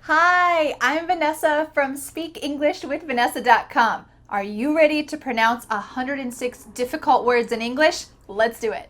Hi, I'm Vanessa from SpeakEnglishWithVanessa.com. Are you ready to pronounce 106 difficult words in English? Let's do it.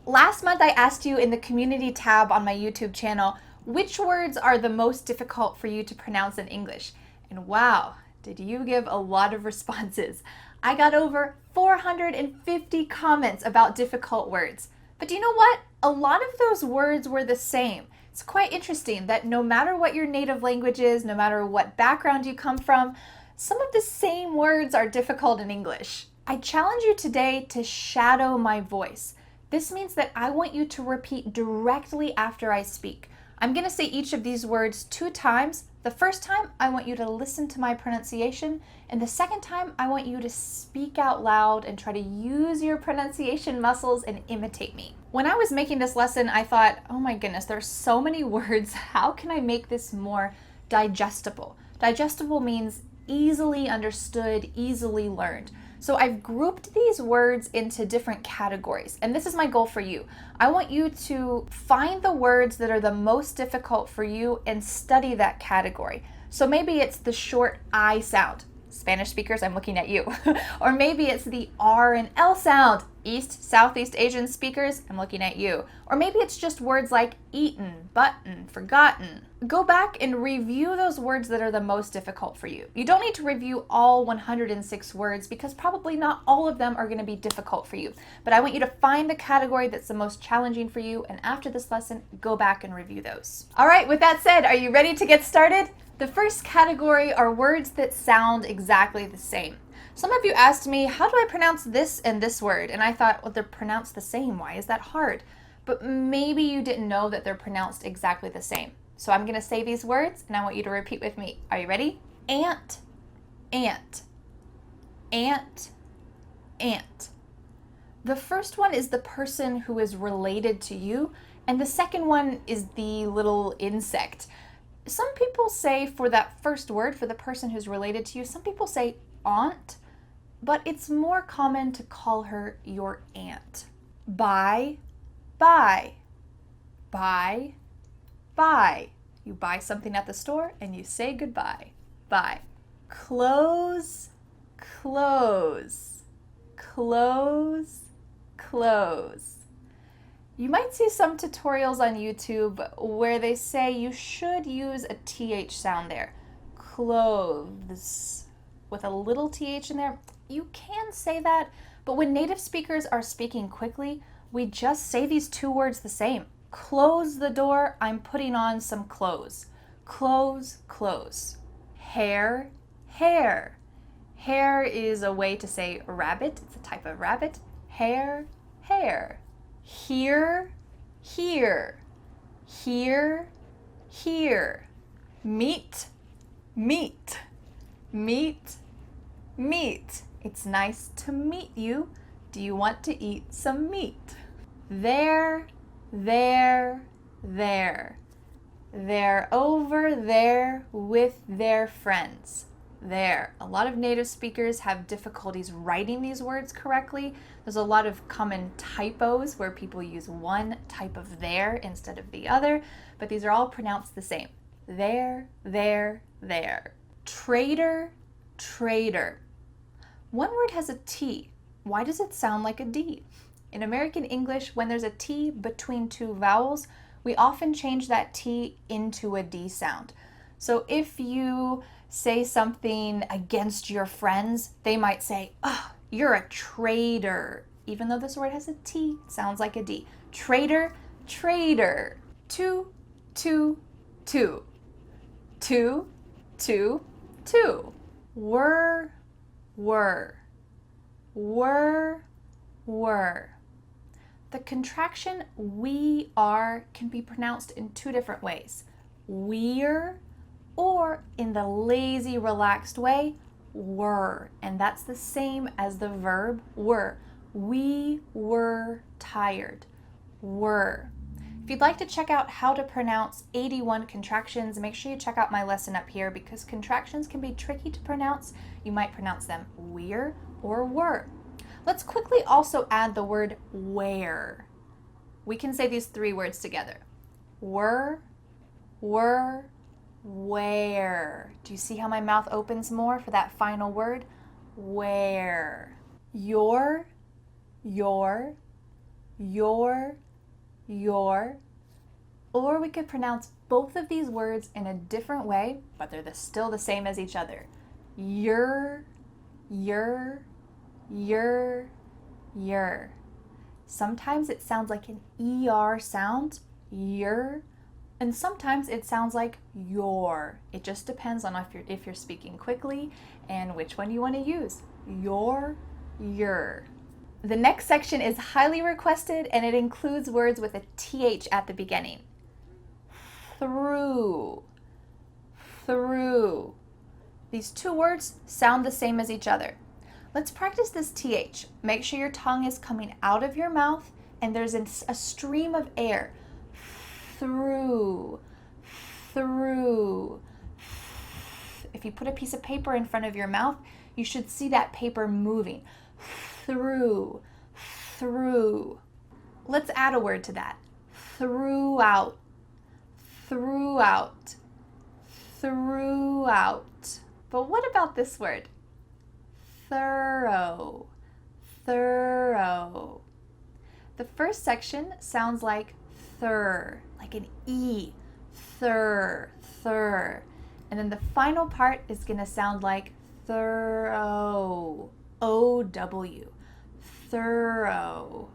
Last month I asked you in the community tab on my YouTube channel which words are the most difficult for you to pronounce in English. And wow, did you give a lot of responses. I got over 450 comments about difficult words. But do you know what? A lot of those words were the same. It's quite interesting that no matter what your native language is, no matter what background you come from, some of the same words are difficult in English. I challenge you today to shadow my voice. This means that I want you to repeat directly after I speak. I'm going to say each of these words 2 times. The first time, I want you to listen to my pronunciation, and the second time, I want you to speak out loud and try to use your pronunciation muscles and imitate me. When I was making this lesson, I thought, oh my goodness, there's so many words. How can I make this more digestible? Digestible means easily understood, easily learned. So I've grouped these words into different categories, and this is my goal for you. I want you to find the words that are the most difficult for you and study that category. So maybe it's the short I sound. Spanish speakers, I'm looking at you. Or maybe it's the R and L sound. East, Southeast Asian speakers, I'm looking at you. Or maybe it's just words like eaten, button, forgotten. Go back and review those words that are the most difficult for you. You don't need to review all 106 words because probably not all of them are going to be difficult for you. But I want you to find the category that's the most challenging for you, and after this lesson, go back and review those. All right, with that said, are you ready to get started? The first category are words that sound exactly the same. Some of you asked me, how do I pronounce this and this word? And I thought, well, they're pronounced the same. Why is that hard? But maybe you didn't know that they're pronounced exactly the same. So I'm going to say these words, and I want you to repeat with me. Are you ready? Ant, ant, ant, ant. The first one is the person who is related to you, and the second one is the little insect. Some people say for that first word, for the person who's related to you, some people say aunt, but it's more common to call her your aunt. Buy, buy, buy, buy. You buy something at the store and you say goodbye. Bye. Close, close, close, close. You might see some tutorials on YouTube where they say you should use a TH sound there. Clothes. With a little TH in there. You can say that, but when native speakers are speaking quickly, we just say these 2 words the same. Close the door, I'm putting on some clothes. Close, close. Hair, hair. Hair is a way to say rabbit. It's a type of rabbit. Hair, hair. Here, here. Here, here. Meet, meet. Meet, meet. It's nice to meet you. Do you want to eat some meat? There, there, there. They're over there with their friends. There. A lot of native speakers have difficulties writing these words correctly. There's a lot of common typos where people use one type of there instead of the other, but these are all pronounced the same. There, there, there. Trader, trader. One word has a T. Why does it sound like a D? In American English, when there's a T between 2 vowels, we often change that T into a D sound. So if you say something against your friends, they might say, oh, you're a traitor. Even though this word has a T, it sounds like a D. Trader, trader. 2, 2, 2. 2, 2, 2. Were, were. Were, were. The contraction we are can be pronounced in 2 different ways. We're, or in the lazy, relaxed way, were. And that's the same as the verb were. We were tired. Were. If you'd like to check out how to pronounce 81 contractions, make sure you check out my lesson up here because contractions can be tricky to pronounce. You might pronounce them we're or were. Let's quickly also add the word where. We can say these three words together. Were, where. Do you see how my mouth opens more for that final word? Where. Your. Or we could pronounce both of these words in a different way, but they're still the same as each other. Your. Sometimes it sounds like an ER sound, your, and sometimes it sounds like your. It just depends on if you're speaking quickly and which one you want to use. Your. The next section is highly requested, and it includes words with a TH at the beginning. Through. These two words sound the same as each other. Let's practice this TH. Make sure your tongue is coming out of your mouth and there's a stream of air. Through. If you put a piece of paper in front of your mouth, you should see that paper moving. Through. Let's add a word to that. Throughout. But what about this word? Thorough. The first section sounds like thur, like an E. Thur. And then the final part is going to sound like thorough. O-W. Thorough.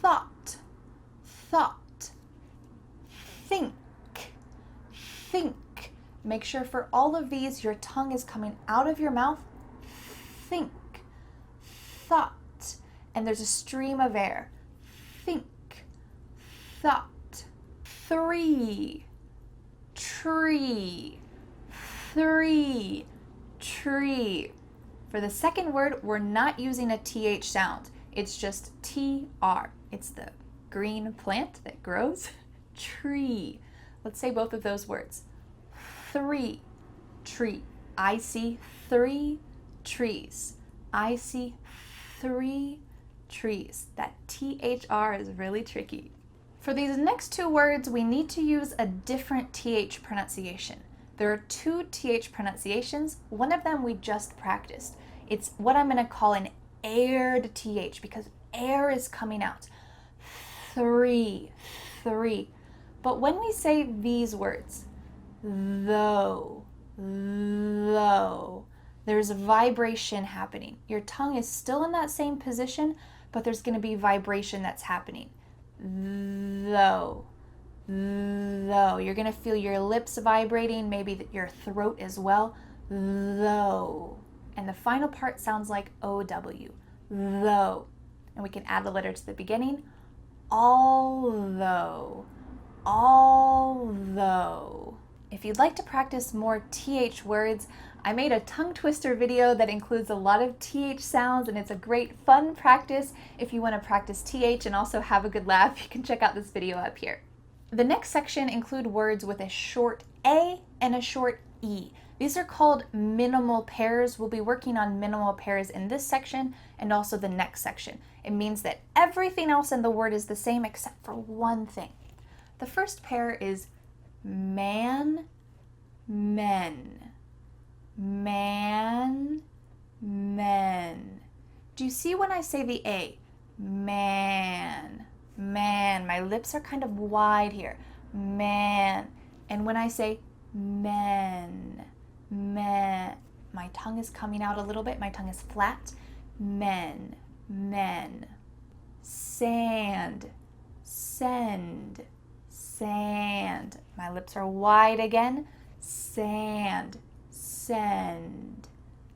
Thought. Think. Make sure for all of these, your tongue is coming out of your mouth. Think. Thought. And there's a stream of air. Think. Thought. Tree. For the second word, we're not using a TH sound. It's just TR. It's the green plant that grows. Tree. Let's say both of those words. Tree. I see 3 trees. I see 3 trees. That THR is really tricky. For these next two words, we need to use a different TH pronunciation. There are 2 TH pronunciations. One of them we just practiced. It's what I'm going to call an aired TH because air is coming out. 3. But when we say these words, though, there's a vibration happening. Your tongue is still in that same position, but there's going to be vibration that's happening. Though. You're going to feel your lips vibrating, maybe your throat as well. Though. And the final part sounds like OW. Though. And we can add the letter to the beginning. Although. If you'd like to practice more TH words, I made a tongue twister video that includes a lot of TH sounds, and it's a great fun practice. If you want to practice TH and also have a good laugh, you can check out this video up here. The next section include words with a short A and a short E. These are called minimal pairs. We'll be working on minimal pairs in this section and also the next section. It means that everything else in the word is the same except for one thing. The first pair is man, men. Man, men. Do you see when I say the A? Man. My lips are kind of wide here. Man. And when I say men, my tongue is coming out a little bit. My tongue is flat. Men. Sand, send, sand. My lips are wide again. Sand, send,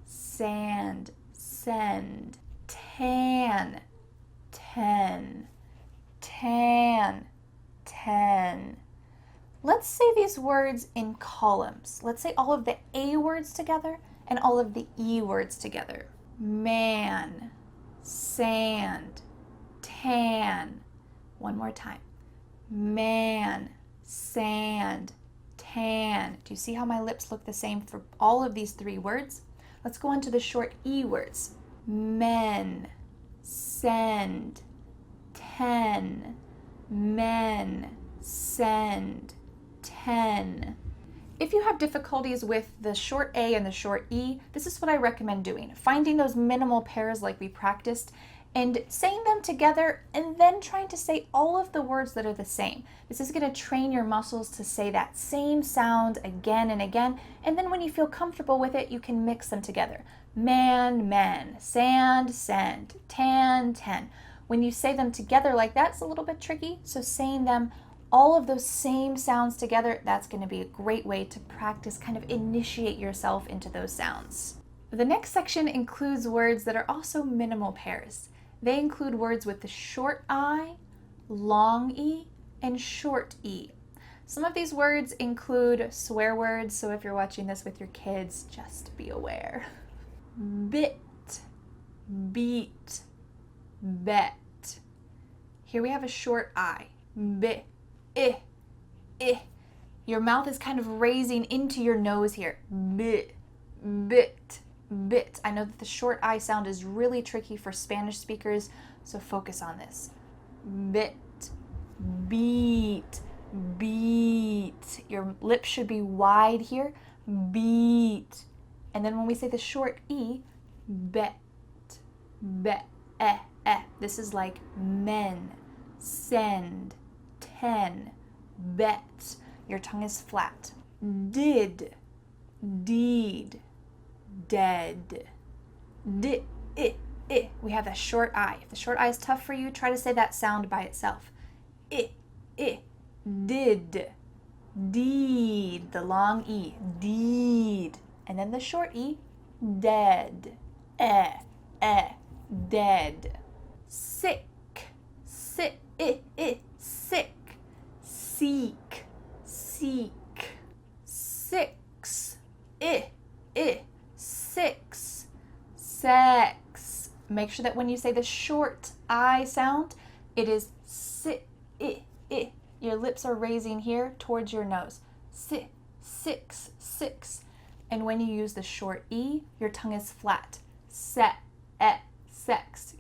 sand, send. Tan, ten, tan, ten. Let's say these words in columns. Let's say all of the A words together and all of the E words together. Man, sand, tan. One more time. Man, sand, tan. Do you see how my lips look the same for all of these three words? Let's go on to the short E words. Men, send, 10, men, send, 10. If you have difficulties with the short A and the short E, this is what I recommend doing. Finding those minimal pairs like we practiced and saying them together and then trying to say all of the words that are the same. This is going to train your muscles to say that same sound again and again, and then when you feel comfortable with it, you can mix them together. Man, men, sand, send, tan, ten. When you say them together like that, it's a little bit tricky, so saying them all of those same sounds together, that's going to be a great way to practice, kind of initiate yourself into those sounds. The next section includes words that are also minimal pairs. They include words with the short I, long E, and short E. Some of these words include swear words, so if you're watching this with your kids, just be aware. Bit, beat, bet. Here we have a short I. Bit. Your mouth is kind of raising into your nose here. Bit, bit, bit. I know that the short I sound is really tricky for Spanish speakers, so focus on this. Bit, beat, beat. Your lips should be wide here. Beat. And then when we say the short E, bet, bet, This is like men, send, 10, bet. Your tongue is flat. Did, deed, dead. Did, We have that short I. If the short I is tough for you, try to say that sound by itself. Did, deed. The long E, deed. And then the short E, dead. Dead. Sick, sick, sick. Seek, seek. Six, six. Sex. Make sure that when you say the short I sound, it is your lips are raising here towards your nose. Six. And when you use the short E, your tongue is flat. Sex.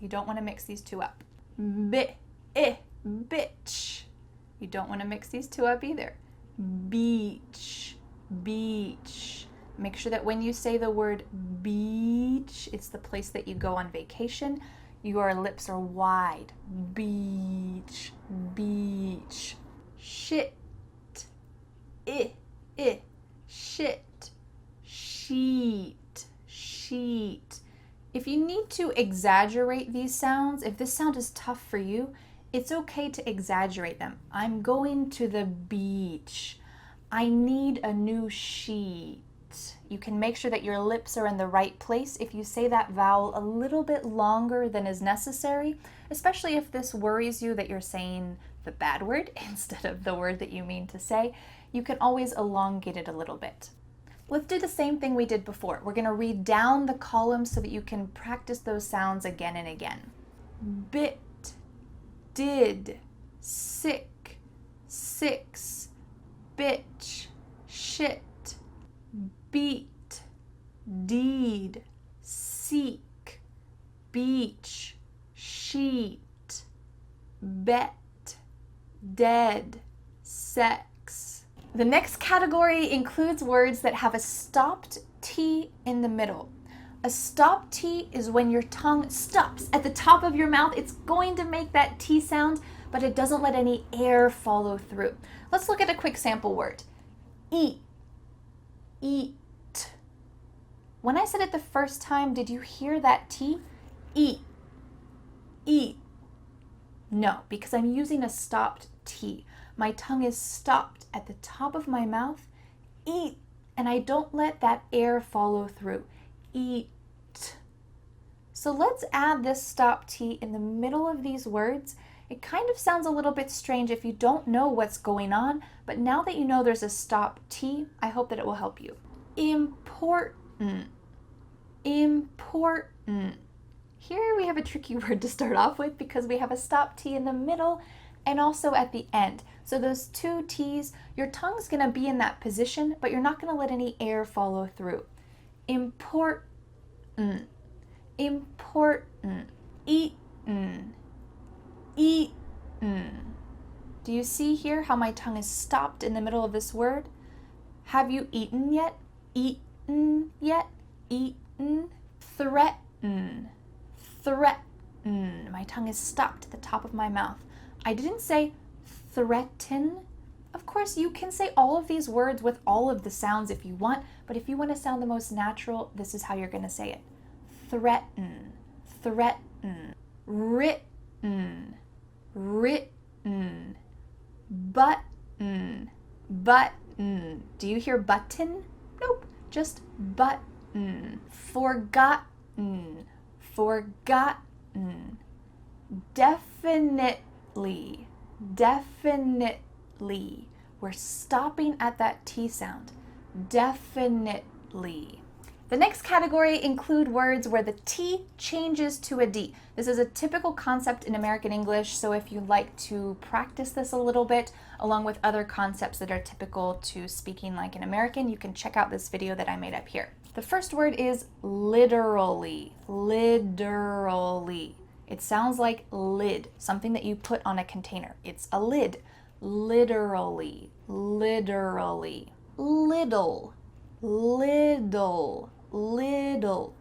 You don't want to mix these two up. Bitch. You don't want to mix these two up either. Beach. Make sure that when you say the word beach, it's the place that you go on vacation. Your lips are wide. Beach. Shit. Shit. Sheet. If you need to exaggerate these sounds, if this sound is tough for you, it's okay to exaggerate them. I'm going to the beach. I need a new sheet. You can make sure that your lips are in the right place if you say that vowel a little bit longer than is necessary, especially if this worries you that you're saying the bad word instead of the word that you mean to say. You can always elongate it a little bit. Let's do the same thing we did before. We're going to read down the columns so that you can practice those sounds again and again. Bit, did, sick, six, bitch, shit, beat, deed, seek, beach, sheet, bet, dead, sex. The next category includes words that have a stopped T in the middle. A stopped T is when your tongue stops at the top of your mouth. It's going to make that T sound, but it doesn't let any air follow through. Let's look at a quick sample word. Eat. When I said it the first time, did you hear that T? Eat. No, because I'm using a stopped T. My tongue is stopped at the top of my mouth. Eat. And I don't let that air follow through. Eat. So let's add this stop T in the middle of these words. It kind of sounds a little bit strange if you don't know what's going on, but now that you know there's a stop T, I hope that it will help you. Important. Here we have a tricky word to start off with because we have a stop T in the middle and also at the end. So those two T's, your tongue's gonna be in that position, but you're not gonna let any air follow through. Important. Eat. eaten, eaten. Do you see here how my tongue is stopped in the middle of this word? Have you eaten yet? Eaten yet? Eaten. Threaten, threaten. My tongue is stopped at the top of my mouth. I didn't say threaten. Of course, you can say all of these words with all of the sounds if you want, but if you want to sound the most natural, this is how you're going to say it. Threaten, threaten. Written, written. Button, button. Do you hear button? Nope, just button. Forgotten, forgotten. Definitely, definitely. We're stopping at that T sound. Definitely. The next category include words where the T changes to a D. This is a typical concept in American English, so if you'd like to practice this a little bit, along with other concepts that are typical to speaking like an American, you can check out this video that I made up here. The first word is literally, literally. It sounds like lid, something that you put on a container. It's a lid. Literally, literally. Little, little, little.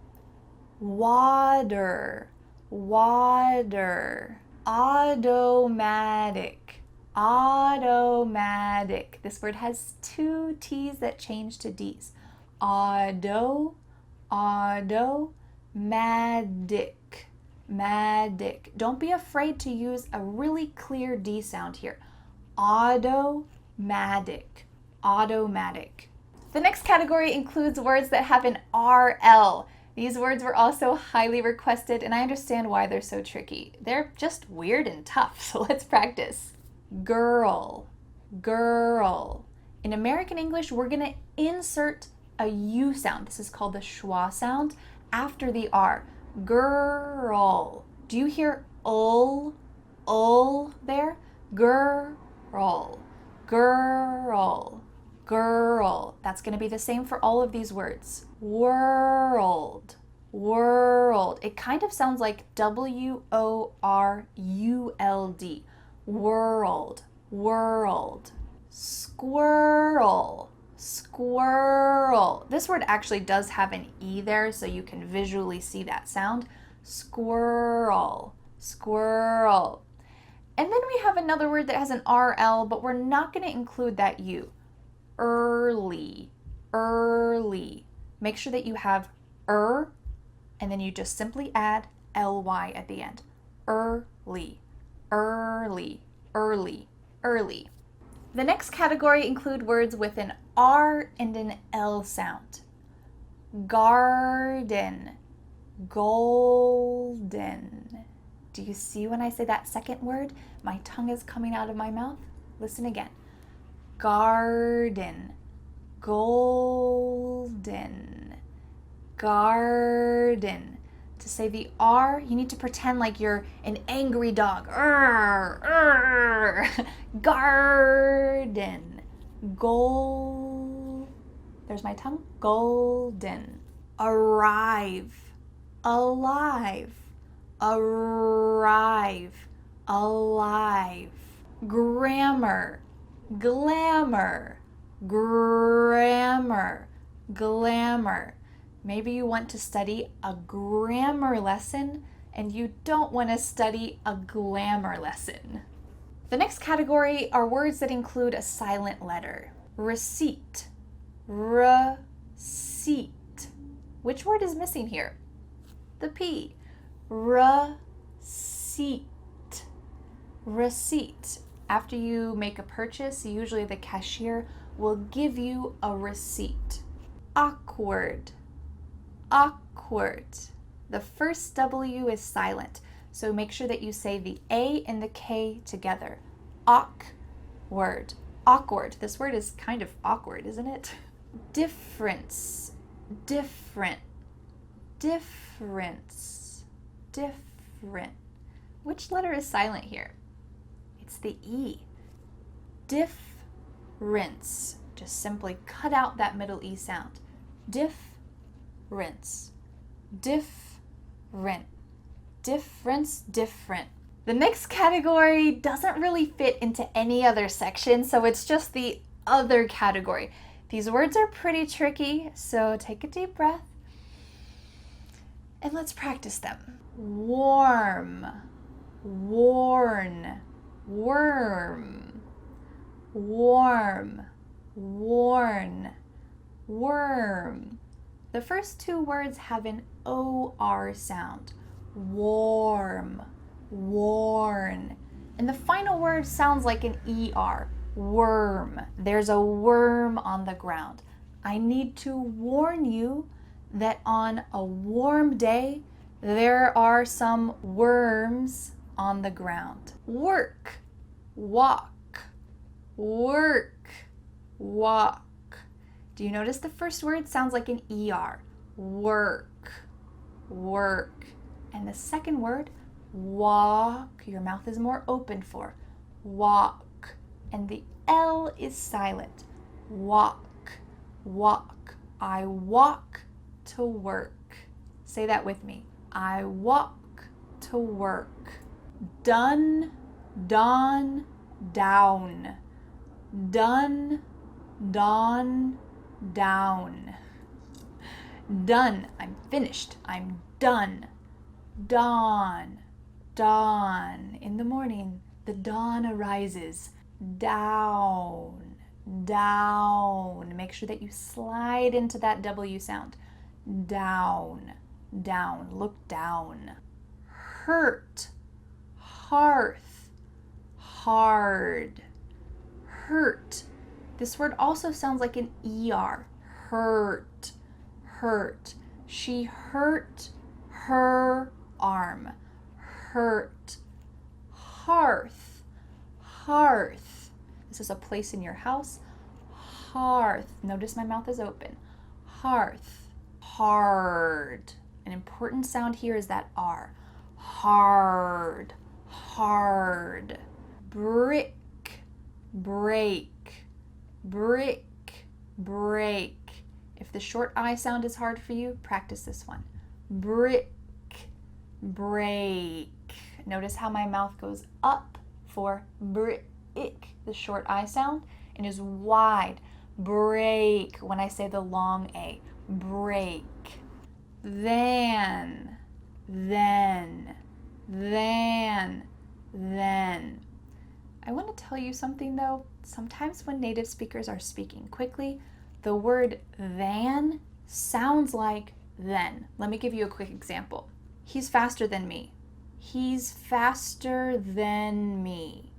Water, water. Automatic, automatic. This word has two T's that change to D's. Auto, auto, magic, magic. Don't be afraid to use a really clear D sound here. Automatic, automatic. The next category includes words that have an RL. These words were also highly requested, and I understand why they're so tricky. They're just weird and tough, so let's practice. Girl, girl. In American English, we're gonna insert a U sound. This is called the schwa sound after the R. Girl. Do you hear ul there? Girl, girl, girl. That's going to be the same for all of these words. World, world. It kind of sounds like W-O-R-U-L-D. World, world. Squirrel, squirrel. This word actually does have an E there, so you can visually see that sound. Squirrel, squirrel. And then we have another word that has an RL, but we're not going to include that U. Early, early. Make sure that you have and then you just simply add ly at the end. Early, early, early, early. The next category include words with an R and an L sound. Garden, golden. Do you see when I say that second word? My tongue is coming out of my mouth. Listen again. Garden, golden, garden. To say the R, you need to pretend like you're an angry dog. Garden, there's my tongue. Golden. Arrive, alive, arrive, alive. Grammar, glamour, grammar, glamour. Maybe you want to study a grammar lesson and you don't want to study a glamour lesson. The next category are words that include a silent letter. Receipt, receipt. Which word is missing here? The P. Receipt, receipt. After you make a purchase, usually the cashier will give you a receipt. Awkward, awkward. The first W is silent, so make sure that you say the A and the K together. Awkward, awkward. This word is kind of awkward, isn't it? Difference, different, difference, different. Which letter is silent here? It's the E. Difference. Just simply cut out that middle E sound. Difference. Different. difference, different. The next category doesn't really fit into any other section, so it's just the other category. These words are pretty tricky, so take a deep breath and let's practice them. Warm, worn, worm, warm, worn, worm. The first two words have an OR sound. Warm, worn. And the final word sounds like an ER. Worm. There's a worm on the ground. I need to warn you that on a warm day, there are some worms on the ground. Work, walk, work, walk. Do you notice the first word sounds like an ER? Work, work. And the second word, walk, your mouth is more open for. Walk. And the L is silent. Walk, walk. I walk to work. Say that with me. I walk to work. Done, dawn, down. Done, dawn, down. Done. I'm finished. I'm done. Dawn, dawn. In the morning, the dawn arises. Down, down. Make sure that you slide into that W sound. Down, down. Look down. Hurt, hearth, hard. Hurt. This word also sounds like an ER. Hurt, hurt. She hurt her arm. Hurt. Hearth, hearth. This is a place in your house. Hearth. Notice my mouth is open. Hearth. Hard. An important sound here is that R. Hard. Hard. Brick. Break. Brick. Break. If the short I sound is hard for you, practice this one. Brick. Break. Notice how my mouth goes up for brick, the short I sound, and is wide. Break when I say the long A. Break. Then, then, then, then. I want to tell you something though. Sometimes when native speakers are speaking quickly, the word than sounds like then. Let me give you a quick example. He's faster than me. He's faster than me.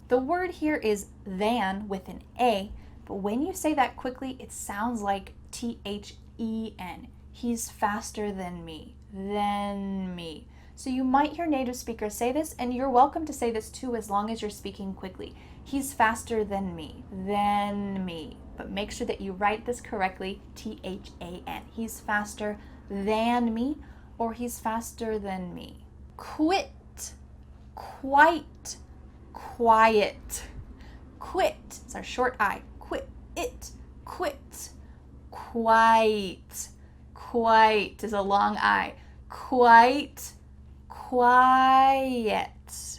The word here is than with an A, but when you say that quickly, it sounds like THEN. He's faster than me. Than me. So you might hear native speakers say this, and you're welcome to say this too as long as you're speaking quickly. He's faster than me. Than me. But make sure that you write this correctly, THAN. He's faster than me, or he's faster than me. Quit, quite, quiet. Quit, it's our short I. Quit, it, quit. Quite, quite is a long I. Quite, quiet.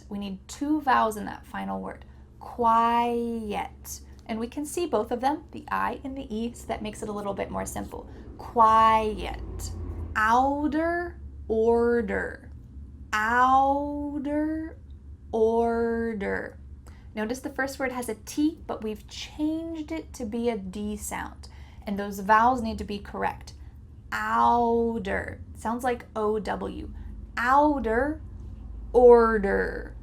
We need two vowels in that final word. Quiet. And we can see both of them, the I and the E, so that makes it a little bit more simple. Quiet. Outer order. Outer order. Notice the first word has a T, but we've changed it to be a D sound. And those vowels need to be correct. Outer. Sounds like O-W. Outer order.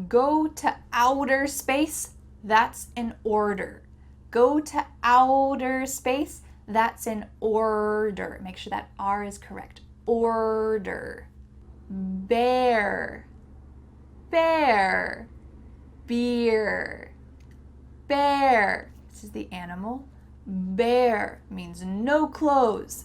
Go to outer space. That's an order. Go to outer space. That's an order. Make sure that R is correct. Order. Bear. Bear. Beer. Bear. This is the animal. Bear means no clothes.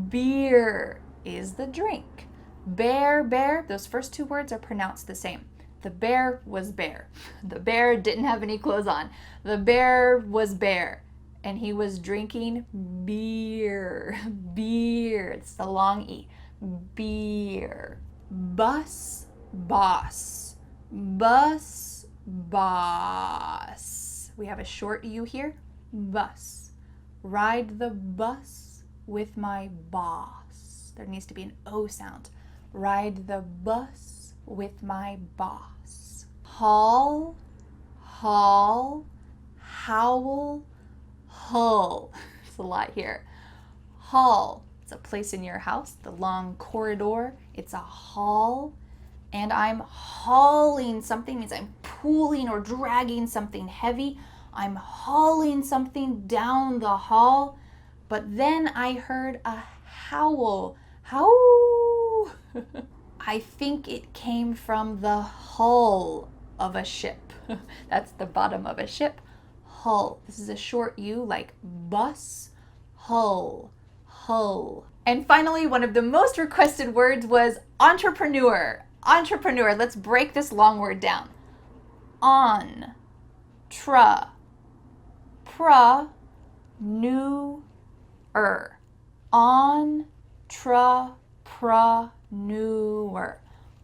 Beer is the drink. Bear, bear. Those first two words are pronounced the same. The bear was bare. The bear didn't have any clothes on. The bear was bare. And he was drinking beer. Beer. It's the long E. Beer. bus, boss, bus, boss. We have a short U here, bus. Ride the bus with my boss. There needs to be an O sound. Ride the bus with my boss. Haul, haul, howl, hull. There's a lot here. Hall, it's a place in your house, the long corridor. It's a hall. And I'm hauling something, means I'm pulling or dragging something heavy. I'm hauling something down the hall. But then I heard a howl. Howl. I think it came from the hull of a ship. That's the bottom of a ship. Hull. This is a short U like bus. Hull. Hull. And finally, one of the most requested words was entrepreneur. Entrepreneur. Let's break this long word down. On. Tra. Pra. New. On. Tra. Pra. Newer.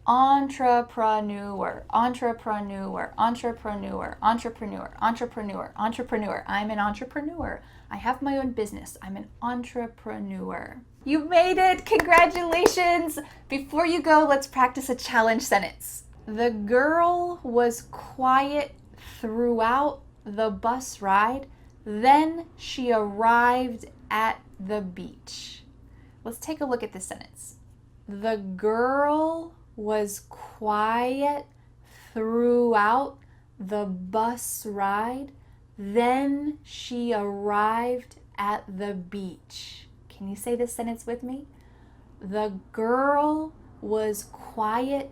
Entrepreneur, entrepreneur, entrepreneur, entrepreneur, entrepreneur, entrepreneur. I'm an entrepreneur. I have my own business. I'm an entrepreneur. You made it! Congratulations! Before you go, let's practice a challenge sentence. The girl was quiet throughout the bus ride. Then she arrived at the beach. Let's take a look at this sentence. The girl was quiet throughout the bus ride. Then she arrived at the beach. Can you say this sentence with me? The girl was quiet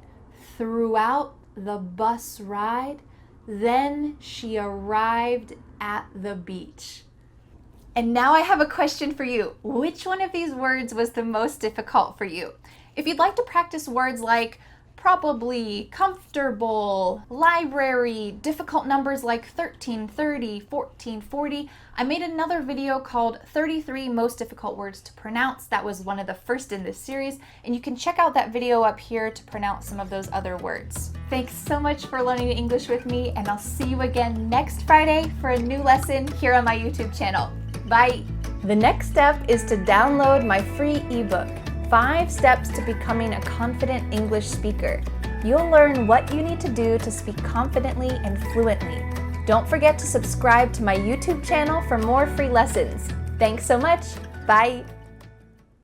throughout the bus ride. Then she arrived at the beach. And now I have a question for you. Which one of these words was the most difficult for you? If you'd like to practice words like probably, comfortable, library, difficult numbers like 13, 30, 14, 40, I made another video called 33 Most Difficult Words to Pronounce. That was one of the first in this series, and you can check out that video up here to pronounce some of those other words. Thanks so much for learning English with me, and I'll see you again next Friday for a new lesson here on my YouTube channel. Bye! The next step is to download my free ebook, 5 Steps to Becoming a Confident English Speaker. You'll learn what you need to do to speak confidently and fluently. Don't forget to subscribe to my YouTube channel for more free lessons. Thanks so much. Bye.